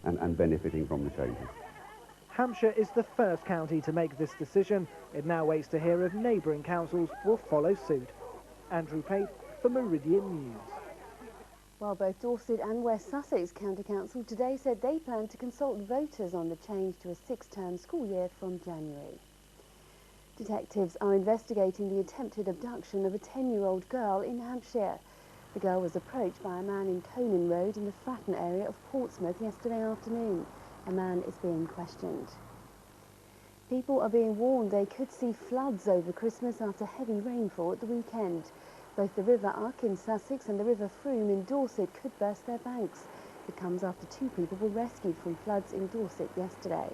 and benefiting from the changes. Hampshire is the first county to make this decision. It now waits to hear if neighbouring councils will follow suit. Andrew Pate for Merdian News. Well, both Dorset and West Sussex County Council today said they plan to consult voters on the change to a 6-term school year from January. Detectives are investigating the attempted abduction of a 10-year-old girl in Hampshire. The girl was approached by a man in Conan Road in the Fratton area of Portsmouth yesterday afternoon. A man is being questioned. People are being warned they could see floods over Christmas after heavy rainfall at the weekend. Both the River Uck in Sussex and the River Frome in Dorset could burst their banks. It comes after 2 people were rescued from floods in Dorset yesterday.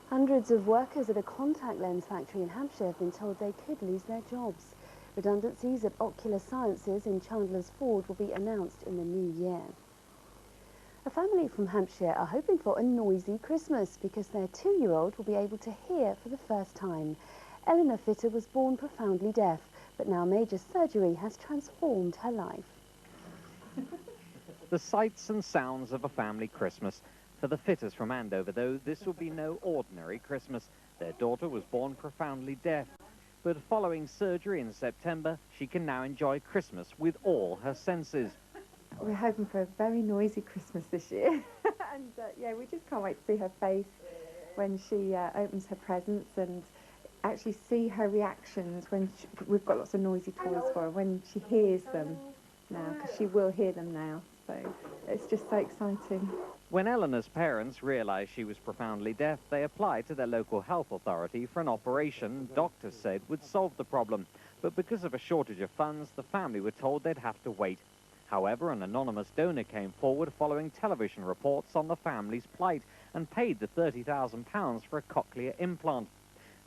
Hundreds of workers at a contact lens factory in Hampshire have been told they could lose their jobs. Redundancies at Ocular Sciences in Chandler's Ford will be announced in the new year. A family from Hampshire are hoping for a noisy Christmas because their 2-year-old will be able to hear for the first time. Eleanor Fitter was born profoundly deaf, but now major surgery has transformed her life. The sights and sounds of a family Christmas. For the Fitters from Andover, though, this will be no ordinary Christmas. Their daughter was born profoundly deaf, but following surgery in September, she can now enjoy Christmas with all her senses. We're hoping for a very noisy Christmas this year. And yeah, we just can't wait to see her face when she opens her presents and actually see her reactions when we've got lots of noisy toys for her, when she hears them now, because she will hear them now. So it's just so exciting. When Eleanor's parents realised she was profoundly deaf, they applied to their local health authority for an operation doctors said would solve the problem. But because of a shortage of funds, the family were told they'd have to wait. However, an anonymous donor came forward following television reports on the family's plight and paid the £30,000 for a cochlear implant.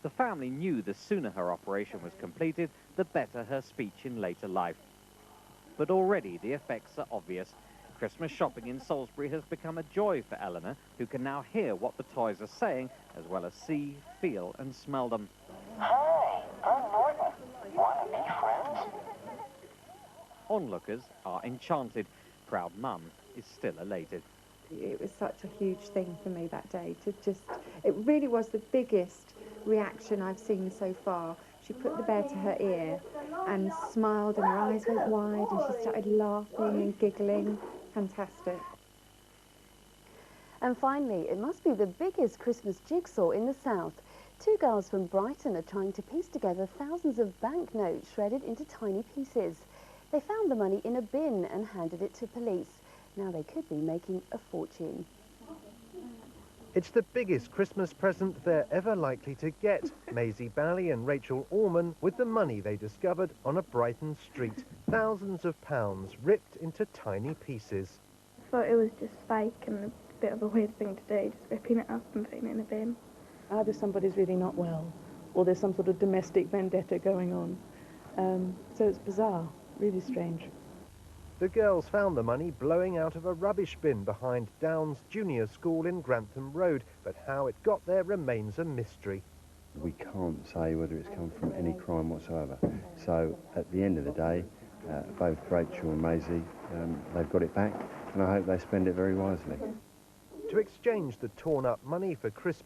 The family knew the sooner her operation was completed, the better her speech in later life. But already the effects are obvious. Christmas shopping in Salisbury has become a joy for Eleanor, who can now hear what the toys are saying, as well as see, feel and smell them. Hi, I'm Norton. Wanna be friends? Onlookers are enchanted. Proud Mum is still elated. It was such a huge thing for me that day to just, it really was the biggest reaction I've seen so far. She put the bear to her ear and smiled and her eyes went wide and she started laughing and giggling. Fantastic. And finally, it must be the biggest Christmas jigsaw in the south. 2 girls from Brighton are trying to piece together thousands of banknotes shredded into tiny pieces. They found the money in a bin and handed it to police. Now they could be making a fortune. It's the biggest Christmas present they're ever likely to get. Maisie Bally and Rachel Orman with the money they discovered on a Brighton street. Thousands of pounds ripped into tiny pieces. I thought it was just fake and a bit of a weird thing to do, just ripping it up and putting it in a bin. Either somebody's really not well or there's some sort of domestic vendetta going on. So it's bizarre, really strange. The girls found the money blowing out of a rubbish bin behind Downs Junior School in Grantham Road, but how it got there remains a mystery. We can't say whether it's come from any crime whatsoever. So at the end of the day, both Rachel and Maisie, they've got it back, and I hope they spend it very wisely. To exchange the torn up money for crisp